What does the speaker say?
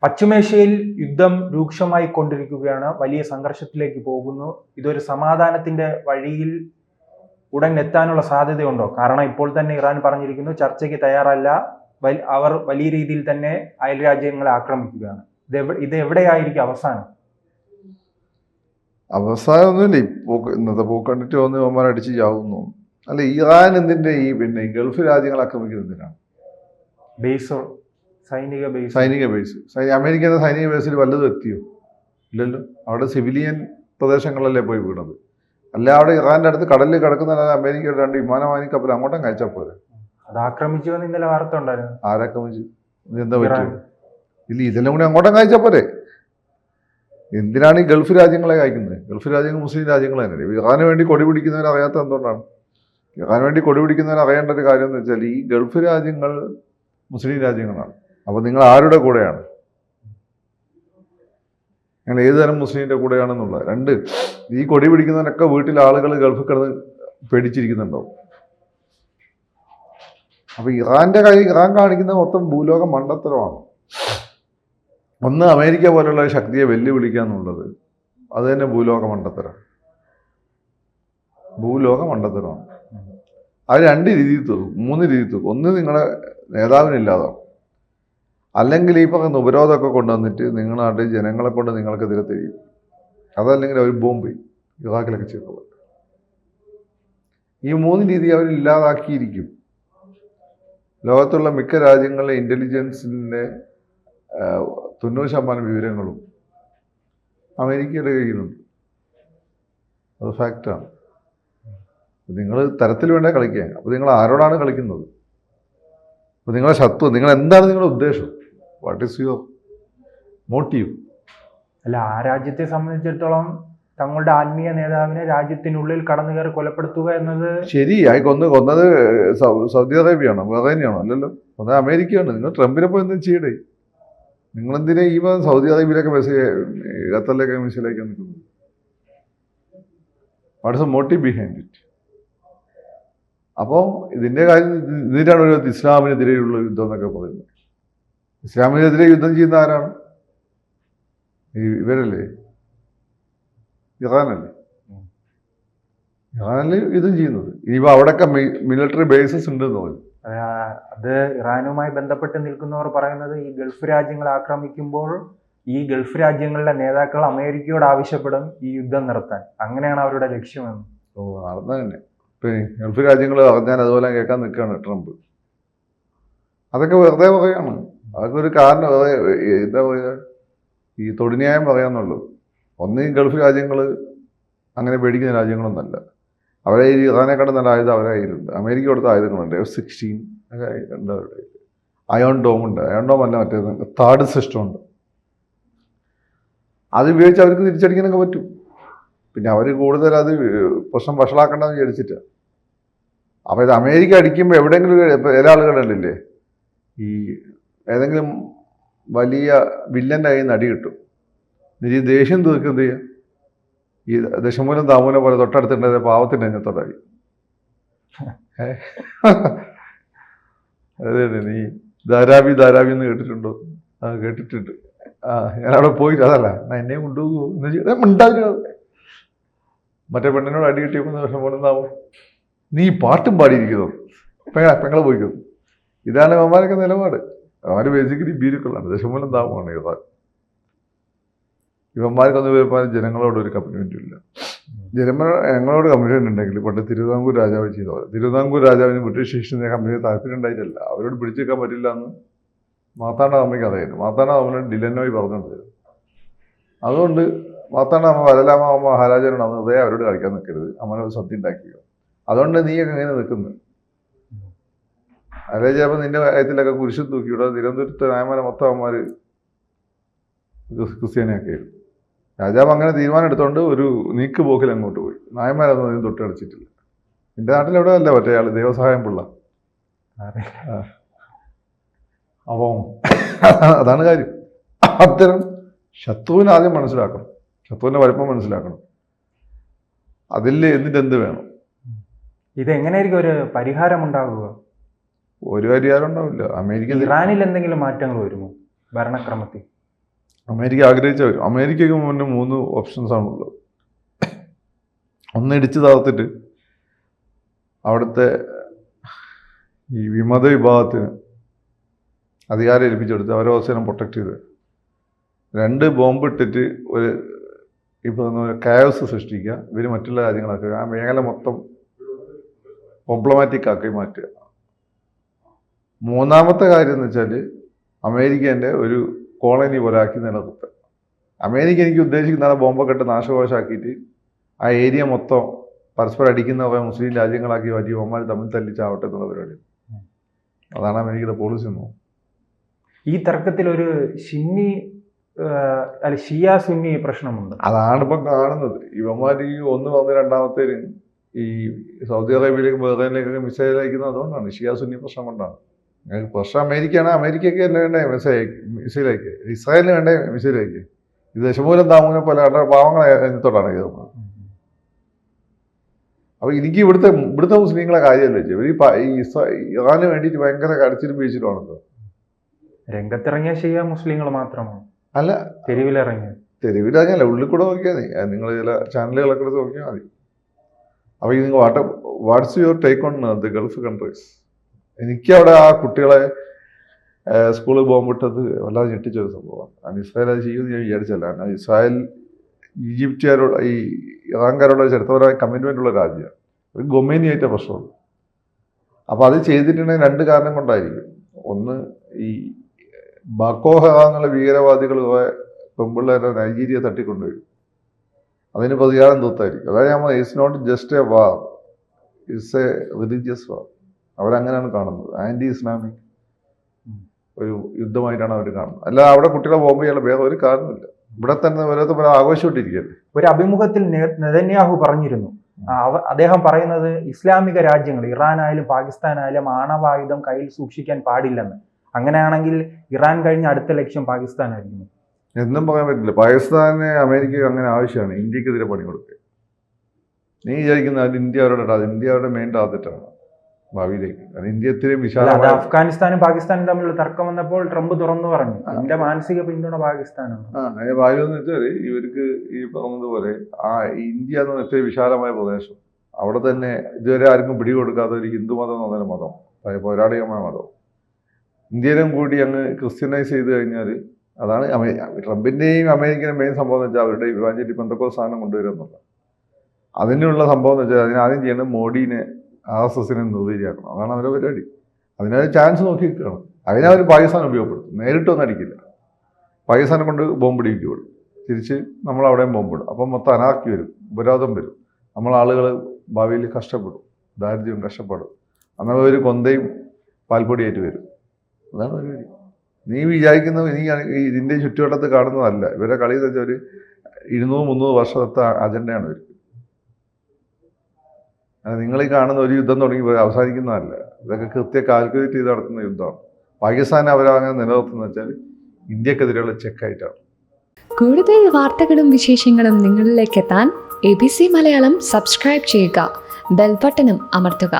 പശ്ചിമേഷ്യയിൽ യുദ്ധം രൂക്ഷമായി കൊണ്ടിരിക്കുകയാണ്. വലിയ സംഘർഷത്തിലേക്ക് പോകുന്നു. ഇതൊരു സമാധാനത്തിന്റെ വഴിയിൽ ഉടൻ എത്താനുള്ള സാധ്യതയുണ്ടോ? കാരണം ഇപ്പോൾ തന്നെ ഇറാൻ പറഞ്ഞിരിക്കുന്നു ചർച്ചയ്ക്ക് തയ്യാറല്ല. അവർ വലിയ രീതിയിൽ തന്നെ അയൽ രാജ്യങ്ങളെ ആക്രമിക്കുകയാണ്. ഇത് എവിടെയായിരിക്കും അവസാനം? അവസാനമൊന്നുമില്ല. ഇന്നത്തെ പോക്ക് കണ്ടിട്ട് തോന്നി അവന്മാർ അടിച്ച് ചാവുന്നു. അല്ല, ഇറാൻ എന്തിന്റെ ഈ ഗൾഫ് രാജ്യങ്ങൾ ആക്രമിക്കുന്നത് എന്തിനാണ്? ബേസ്, സൈനിക ബേസ്. അമേരിക്കയുടെ സൈനിക ബേസിൽ വല്ലതും എത്തിയോ? ഇല്ലല്ലോ. അവിടെ സിവിലിയൻ പ്രദേശങ്ങളല്ലേ പോയി വീണത്. അല്ല, അവിടെ ഇറാന്റെ അടുത്ത് കടലിൽ കിടക്കുന്ന അമേരിക്കയുടെ 2 വിമാനവാഹിനി കപ്പൽ അങ്ങോട്ടും കഴിച്ചാൽ പോരെ. അത് ആക്രമിച്ചു എന്ന് ഇന്നലെ വാർത്ത ഉണ്ടായിരുന്നു. ആരാക്രമിച്ചു? എന്താ പറ്റും? ഇല്ല, ഇതെല്ലാം കൂടി അങ്ങോട്ടും കഴിച്ചാൽ പോരെ. എന്തിനാണ് ഈ ഗൾഫ് രാജ്യങ്ങളെ അയക്കുന്നത്? ഗൾഫ് രാജ്യങ്ങൾ മുസ്ലിം രാജ്യങ്ങൾ തന്നെ. ഇറാന് വേണ്ടി കൊടി പിടിക്കുന്നവർ അറിയാത്ത എന്തുകൊണ്ടാണ്? ഇറാന് വേണ്ടി കൊടി പിടിക്കുന്നവർ അറിയേണ്ട ഒരു കാര്യം എന്ന് വെച്ചാൽ ഈ ഗൾഫ് രാജ്യങ്ങൾ മുസ്ലിം രാജ്യങ്ങളാണ്. അപ്പോൾ നിങ്ങൾ ആരുടെ കൂടെയാണ്? നിങ്ങൾ ഏതുതരം മുസ്ലിമിൻ്റെ കൂടെയാണെന്നുള്ളത്. 2, ഈ കൊടി പിടിക്കുന്നവരൊക്കെ വീട്ടിൽ ആളുകൾ ഗൾഫിൽ കിടന്ന് പേടിച്ചിരിക്കുന്നുണ്ടാവും. അപ്പോൾ ഇറാൻ കാണിക്കുന്ന മൊത്തം ഭൂലോക മണ്ടത്തരമാണ്. ഒന്ന്, അമേരിക്ക പോലുള്ള ശക്തിയെ വെല്ലുവിളിക്കുക എന്നുള്ളത് അത് തന്നെ ഭൂലോക മണ്ടത്തരമാണ്. അത് 2 രീതിയിൽ തീർക്കും, 3 രീതിയിൽ തീർക്കും. ഒന്ന്, നിങ്ങളെ നേതാവിനില്ലാതാവും. അല്ലെങ്കിൽ ഈ പറയുന്ന ഉപരോധമൊക്കെ കൊണ്ടുവന്നിട്ട് നിങ്ങളുടെ നാട്ടിൽ ജനങ്ങളെ കൊണ്ട് നിങ്ങൾക്കെതിരെ തിരിയും. അതല്ലെങ്കിൽ അവർ ബോംബ് ഇറാഖിലൊക്കെ ചെയ്തത്. ഈ 3 രീതി അവരില്ലാതാക്കിയിരിക്കും. ലോകത്തുള്ള മിക്ക രാജ്യങ്ങളിലെ ഇൻ്റലിജൻസിൻ്റെ 90% വിവരങ്ങളും അമേരിക്കയുടെ കയ്യിലുണ്ട്. അത് ഫാക്റ്റാണ്. നിങ്ങൾ തരത്തിൽ വേണ്ടേ കളിക്കാൻ. അപ്പോൾ നിങ്ങൾ ആരോടാണ് കളിക്കുന്നത്? അപ്പോൾ നിങ്ങളുടെ ശത്രു, എന്താണ് നിങ്ങളുടെ ഉദ്ദേശം? What is your motive? അല്ല, ആ രാജ്യത്തെ സംബന്ധിച്ചിടത്തോളം തങ്ങളുടെ ആത്മീയ നേതാവിനെ രാജ്യത്തിനുള്ളിൽ കടന്നു കയറി കൊലപ്പെടുത്തുക എന്നത് ശരി. കൊന്നത് സൗദി അറേബ്യയാണോ? ബഹ്റൈനാണോ? അല്ലല്ലോ, അത് അമേരിക്കയാണ്. നിങ്ങൾ ട്രംപിനെ പോയി എന്തും ചെയ്യടേ. നിങ്ങളെന്തിനാ ഈ സൗദി അറേബ്യയിലൊക്കെ ഖത്തറിലൊക്കെ മിസൈലൊക്കെ നിൽക്കുന്നത്? What is A motive behind it? അപ്പോൾ ഇതിൻ്റെ കാര്യം, ഇതിനാണ് ഒരു ഇസ്ലാമിനെതിരെയുള്ള യുദ്ധം എന്നൊക്കെ പറയുന്നത്. ഇസ്ലാമിനെതിരെ യുദ്ധം ചെയ്യുന്ന ആരാണ്? ഇവരല്ലേ, ഇറാനല്ലേ യുദ്ധം ചെയ്യുന്നത്. ഇനിയിപ്പോൾ അവിടെയൊക്കെ മിലിറ്ററി ബേസസ് ഉണ്ടെന്ന് പറയും. അത് ഇറാനുമായി ബന്ധപ്പെട്ട് നിൽക്കുന്നവർ പറയുന്നത് ഈ ഗൾഫ് രാജ്യങ്ങൾ ആക്രമിക്കുമ്പോൾ ഈ ഗൾഫ് രാജ്യങ്ങളിലെ നേതാക്കൾ അമേരിക്കയോട് ആവശ്യപ്പെടും ഈ യുദ്ധം നിർത്താൻ. അങ്ങനെയാണ് അവരുടെ ലക്ഷ്യമെന്ന്. നടന്ന തന്നെ. ഇപ്പം ഗൾഫ് രാജ്യങ്ങൾ അറിഞ്ഞാൽ അതുപോലെ കേൾക്കാൻ നിൽക്കുകയാണ് ട്രംപ്. അതൊക്കെ വെറുതെ പറയുകയാണ്. അതൊക്കെ ഒരു കാരണം, എന്താ പറയുക, ഈ തൊടിന്യായം പറയാന്നുള്ളൂ. ഒന്ന്, ഈ ഗൾഫ് രാജ്യങ്ങൾ അങ്ങനെ പേടിക്കുന്ന രാജ്യങ്ങളൊന്നുമല്ല. അവരെ ഈ ഇറാനെക്കാളും നല്ല ആയുധം അവരെ കയ്യിലുണ്ട്. അമേരിക്ക കൊടുത്ത ആയുധങ്ങളുണ്ട്. F-16 ഒക്കെ ഉണ്ട് അവരുടെ. അയോൺ ഡോം ഉണ്ട്. അയോൺ ഡോം അല്ല, മറ്റേത് തേർഡ് സിസ്റ്റം ഉണ്ട്. അത് ഉപയോഗിച്ച് അവർക്ക് തിരിച്ചടിക്കാനൊക്കെ പറ്റും. പിന്നെ അവർ കൂടുതൽ അത് പ്രശ്നം വഷളാക്കണ്ടെന്ന് വിചാരിച്ചിട്ട്. അപ്പോൾ ഇത് അമേരിക്ക അടിക്കുമ്പോൾ എവിടെയെങ്കിലും ചില ആളുകളുണ്ടല്ലേ, ഈ ഏതെങ്കിലും വലിയ വില്ലൻ്റെ കയ്യിൽ നിന്ന് അടി കിട്ടും. ഈ ദേഷ്യം തീർക്കുന്നത് ചെയ്യുക, ഈ ദശമൂലം താമൂലം പോലെ തൊട്ടടുത്തുണ്ടായ പാവത്തിൻ്റെ അഞ്ഞത്തോടായി. അതെ, നീ ധാരാവി എന്ന് കേട്ടിട്ടുണ്ടോ? കേട്ടിട്ടുണ്ട്. ഞാനവിടെ പോയിട്ട് അതല്ല, എന്നെ കൊണ്ടുപോകുമോ ഉണ്ടാകുക. മറ്റേ പെണ്ണിനോട് അടി കിട്ടിയപ്പോൾ ദശമൂലം താമം, നീ പാട്ടും പാടിയിരിക്കുന്നു, പെങ്ങളെ പോയിക്കും. ഇതാണ് അവന്മാരൊക്കെ നിലപാട്. അവന്മാർ ബേസിക്കലി ഭീരുക്കളാണ്. ദശമൂലം താമമാണ് ഇവർ. ഇവന്മാർക്കൊന്നും വരുമ്പോൾ ജനങ്ങളോട് ഒരു കമ്മിറ്റ്മെൻറ്റും ഇല്ല. ഞങ്ങളോട് കമ്മിറ്റ്മെൻറ്റ് ഉണ്ടെങ്കിൽ പണ്ട് തിരുവിതാംകൂർ രാജാവ് ചെയ്ത പോലെ. തിരുവിതാംകൂർ രാജാവിന് ബ്രിട്ടീഷ് ഈസ്റ്റ് കമ്പനി താല്പര്യം ഉണ്ടായിട്ടല്ല, അവരോട് പിടിച്ചേക്കാൻ പറ്റില്ല എന്ന് മാർത്താണ്ഡവർമ്മയ്ക്ക് അറിയായിരുന്നു. മാർത്താണ്ഡവർമ്മ ഡിലനോയ് പറഞ്ഞിട്ടുണ്ട്. അതുകൊണ്ട് മാർത്താണ്ഡവർമ്മ വരലാമ മഹാരാജാനോട് അന്ന് ഹൃദയം അവരോട് കളിക്കാൻ നിൽക്കരുത്, അമ്മനോട് സത്യം ഉണ്ടാക്കുക. അതുകൊണ്ട് നീയൊക്കെ എങ്ങനെ നിൽക്കുന്നത്? അതേ ചിലപ്പോൾ നിന്റെ കാര്യത്തിലൊക്കെ കുരിശും തൂക്കി. ഇവിടെ തിരുവനന്തപുരത്ത് നായന്മാരെ മൊത്തം അവന്മാർ ക്രിസ്ത്യാനിയൊക്കെ ആയിരുന്നു. രാജാവ് അങ്ങനെ തീരുമാനം എടുത്തുകൊണ്ട് ഒരു നീക്ക് പോക്കിൽ അങ്ങോട്ട് പോയി. നായന്മാരൊന്നും അതിന് തൊട്ടടിച്ചിട്ടില്ല. എൻ്റെ നാട്ടിലെവിടെ അല്ല മറ്റേ ആൾ ദൈവസഹായം പിള്ള. അപ്പോൾ അതാണ് കാര്യം. അത്തരം ശത്രുവിനെ ആദ്യം മനസ്സിലാക്കണം, ശത്രുവിൻ്റെ വലിപ്പം മനസ്സിലാക്കണം. അതിൽ എന്നിട്ട് എന്ത് വേണം? ഇതെങ്ങനെയായിരിക്കും ഒരു പരിഹാരം ഉണ്ടാകുക? ഒരു പരിഹാരം ഉണ്ടാവില്ല. അമേരിക്ക ഇറാനിൽ എന്തെങ്കിലും മാറ്റങ്ങൾ വരുമോ ഭരണക്രമത്തിൽ? അമേരിക്ക ആഗ്രഹിച്ചവർ, അമേരിക്കയ്ക്ക് മുന്നേ 3 ഓപ്ഷൻസ് ആണുള്ളത്. ഒന്ന് ഇടിച്ചു തകർത്തിട്ട് അവിടുത്തെ ഈ വിമത വിഭാഗത്തിന് അധികാരം ഏൽപ്പിച്ചെടുത്ത് അവരെ അവസരം പ്രൊട്ടക്ട് ചെയ്ത്. 2 ബോംബ് ഇട്ടിട്ട് ഒരു ഇപ്പോൾ കയോസ് സൃഷ്ടിക്കുക, ഇവർ മറ്റുള്ള രാജ്യങ്ങളാക്കുക, ആ മേഖല മൊത്തം പ്രോബ്ലമാറ്റിക് ആക്കി മാറ്റുക. 3-മത്തെ കാര്യം എന്ന് വെച്ചാൽ അമേരിക്കേൻ്റെ ഒരു കോളനി പോലെ ആക്കി നിലനിർത്തുക. അമേരിക്ക എനിക്ക് ഉദ്ദേശിക്കുന്ന ബോംബൊക്കെ ഇട്ട് നാശകോശമാക്കിയിട്ട് ആ ഏരിയ മൊത്തം പരസ്പരം അടിക്കുന്ന മുസ്ലിം രാജ്യങ്ങളാക്കി മാറ്റി അവന്മാർ തമ്മിൽ തല്ലിച്ചാവട്ടെ എന്നുള്ള പരിപാടി. അതാണ് അമേരിക്കയുടെ പോളിസി എന്ന്. ഈ തർക്കത്തിൽ ഒരു ഷിന്നി ഷിയ സുന്നി പ്രശ്നമുണ്ട്. അതാണ് ഇപ്പം കാണുന്നത്. ഇവന്മാർ ഈ 1 വന്ന് 2-മത്തേന് ഈ സൗദി അറേബ്യയിലേക്ക് ബഹ്റൈനിലേക്കൊക്കെ മിസൈൽ അയക്കുന്നത് അതുകൊണ്ടാണ്. ഷിയ സുന്നി പ്രശ്നം കൊണ്ടാണ്. പ്രശ്നം അമേരിക്കയാണ്. അമേരിക്കയ്ക്ക് തന്നെ വേണ്ടേ മിസൈൽ അയക്കുക, ഇസ്രായേലിന് വേണ്ടേ മിസൈൽ അയക്കുക. ഇത് ദശമൂലം താമൂലം പോലെ പാവങ്ങളെ തൊട്ടാണ് ഇത്. അപ്പോൾ എനിക്ക് ഇവിടുത്തെ മുസ്ലിങ്ങളെ കാര്യമല്ല വെച്ചാൽ ഇവർ ഈ ഇറാന് വേണ്ടിയിട്ട് ഭയങ്കര കരച്ചിലും വീഴ്ചിലുമാണല്ലോ. രംഗത്തിറങ്ങിയ ഷിയ മുസ്ലിങ്ങൾ മാത്രമാണ്. അല്ല, തെരുവിലിറങ്ങിയല്ല, ഉള്ളിൽ കൂടെ നോക്കിയാൽ മതി. നിങ്ങൾ ചില ചാനലുകളൊക്കെ എടുത്ത് നോക്കിയാൽ മതി. അപ്പോൾ ഈ നിങ്ങൾ what's your take on the Gulf countries? എനിക്കവിടെ ആ കുട്ടികളെ സ്കൂളിൽ ബോംബിട്ടത് വല്ലാതെ ഞെട്ടിച്ചൊരു സംഭവമാണ്. ഇസ്രായേൽ അത് ചെയ്യുമെന്ന് ഞാൻ വിചാരിച്ചല്ല. കാരണം ഇസ്രായേൽ ഈജിപ്തുകാരോട് ഈ ഇറാൻകാരോട് ചരിത്രപരമായ കമ്മിറ്റ്മെൻ്റ് ഉള്ള രാജ്യമാണ്. ഒരു ഗൊമേനിയായിട്ട് പ്രശ്നമുണ്ട്. അപ്പോൾ അത് ചെയ്തിട്ടുണ്ടെങ്കിൽ 2 കാരണം കൊണ്ടായിരിക്കും. ഒന്ന്, ഈ ബക്കോ ഹറാം എന്നുള്ള ഭീകരവാദികൾ പെമ്പിള്ളേരെ നൈജീരിയ തട്ടിക്കൊണ്ടുവരും. അതിന് പ്രതികാരം തീർത്തായിരിക്കും. അതായത് നമ്മൾ it's not just a war, it's a religious war. അവരങ്ങനെയാണ് കാണുന്നത്. ആൻറ്റി ഇസ്ലാമിക് ഒരു യുദ്ധമായിട്ടാണ് അവർ കാണുന്നത്. അല്ല അവിടെ കുട്ടികളെ ബോംബ് ചെയ്യാനുള്ള വേറെ ഒരു കാരണമില്ല. ഇവിടെ തന്നെ ഓരോരുത്തർ ആഘോഷിച്ചിരിക്കുകയല്ലേ. ഒരു അഭിമുഖത്തിൽ നെതന്യാഹു പറഞ്ഞിരുന്നു, അദ്ദേഹം പറയുന്നത് ഇസ്ലാമിക രാജ്യങ്ങൾ ഇറാനായാലും പാകിസ്ഥാനായാലും ആണവായുധം കയ്യിൽ സൂക്ഷിക്കാൻ പാടില്ലെന്ന്. അങ്ങനെയാണെങ്കിൽ ഇറാൻ കഴിഞ്ഞ അടുത്ത ലക്ഷ്യം പാകിസ്ഥാനായിരുന്നു. എന്നും പറയാൻ പറ്റില്ല. പാകിസ്ഥാന് അമേരിക്കയ്ക്ക് അങ്ങനെ ആവശ്യമാണ് ഇന്ത്യക്കെതിരെ പണി കൊടുക്കുക. നീ വിചാരിക്കുന്ന അത് ഇന്ത്യ അവരുടെ മെയിൻ ടാർഗറ്റാണ് ഭാവിയിലേക്ക്. അത് ഇന്ത്യ ഇത്രയും വിശാലമായ. അഫ്ഗാനിസ്ഥാനും പാകിസ്ഥാനും തമ്മിലുള്ള തർക്കം വന്നപ്പോൾ ട്രംപ് തുറന്നു പറഞ്ഞു എന്റെ മാനസിക പിന്തുണ പാകിസ്ഥാനാണ്. അതിന്റെ ഭാവി എന്ന് വെച്ചാൽ ഇവർക്ക് ഈ പറഞ്ഞതുപോലെ ആ ഇന്ത്യ എന്ന ഇത്രയും വിശാലമായ പ്രദേശം, അവിടെ തന്നെ ഇതുവരെ ആർക്കും പിടികൊടുക്കാത്ത ഒരു ഹിന്ദു മതം എന്ന് പറഞ്ഞ മതം, പൗരാണികമായ മതം, ഇന്ത്യയിലും കൂടി അങ്ങ് ക്രിസ്ത്യനൈസ് ചെയ്ത് കഴിഞ്ഞാൽ അതാണ് ട്രംപിൻ്റെയും അമേരിക്കൻ്റെ മെയിൻ സംഭവം എന്ന് വെച്ചാൽ അവരുടെ ഇവാഞ്ചലി പെന്തക്കോസ്ത് സാധനം കൊണ്ടുവരിക എന്നുള്ളത്. അതിനുള്ള സംഭവം എന്ന് വെച്ചാൽ അതിനാദ്യം ചെയ്യേണ്ടത് മോഡീനെ RSSനെ നിർവീര്യമാക്കണം. അതാണ് അവരുടെ പരിപാടി. അതിനൊരു ചാൻസ് നോക്കി നിൽക്കണം. അതിനവർ പാകിസ്ഥാൻ ഉപയോഗപ്പെടുത്തും. നേരിട്ടൊന്നും അടിക്കില്ല. പാകിസ്ഥാനെ കൊണ്ട് ബോംബിടിക്കുകയുള്ളൂ. തിരിച്ച് നമ്മളവിടെയും ബോംബിടും. അപ്പം മൊത്തം അനാർക്കി വരും, ഉപരോധം വരും. നമ്മളാളുകൾ ഭാവിയിൽ കഷ്ടപ്പെടും, ദാരിദ്ര്യവും കഷ്ടപ്പെടും. എന്നാൽ ഒരു കൊന്തയും പാൽപ്പൊടിയായിട്ട് വരും. അതാണ് പരിപാടി. നീ വിചാരിക്കുന്നത് നീ ഇതിൻ്റെ ചുറ്റുവട്ടത്ത് കാണുന്നതല്ല. ഇവരുടെ കളി എന്ന് വെച്ചാൽ ഒരു 200-300 വർഷത്തെ അജണ്ടയാണ് ഇവർക്ക്. നിങ്ങൾ ഈ കാണുന്ന ഒരു യുദ്ധം തുടങ്ങി അവസാനിക്കുന്നതല്ല. ഇതൊക്കെ കൃത്യം കാൽക്കുലേറ്റ് ചെയ്ത് നടത്തുന്ന യുദ്ധമാണ്. പാകിസ്ഥാനെ അവരങ്ങനെ നിലനിർത്തുന്ന വെച്ചാൽ ഇന്ത്യക്കെതിരെയുള്ള ചെക്കായിട്ടാണ്. കൂടുതൽ വാർത്തകളും വിശേഷങ്ങളും നിങ്ങളിലേക്ക് എത്താൻ ABC മലയാളം സബ്സ്ക്രൈബ് ചെയ്യുക, ബെൽ ബട്ടണും അമർത്തുക.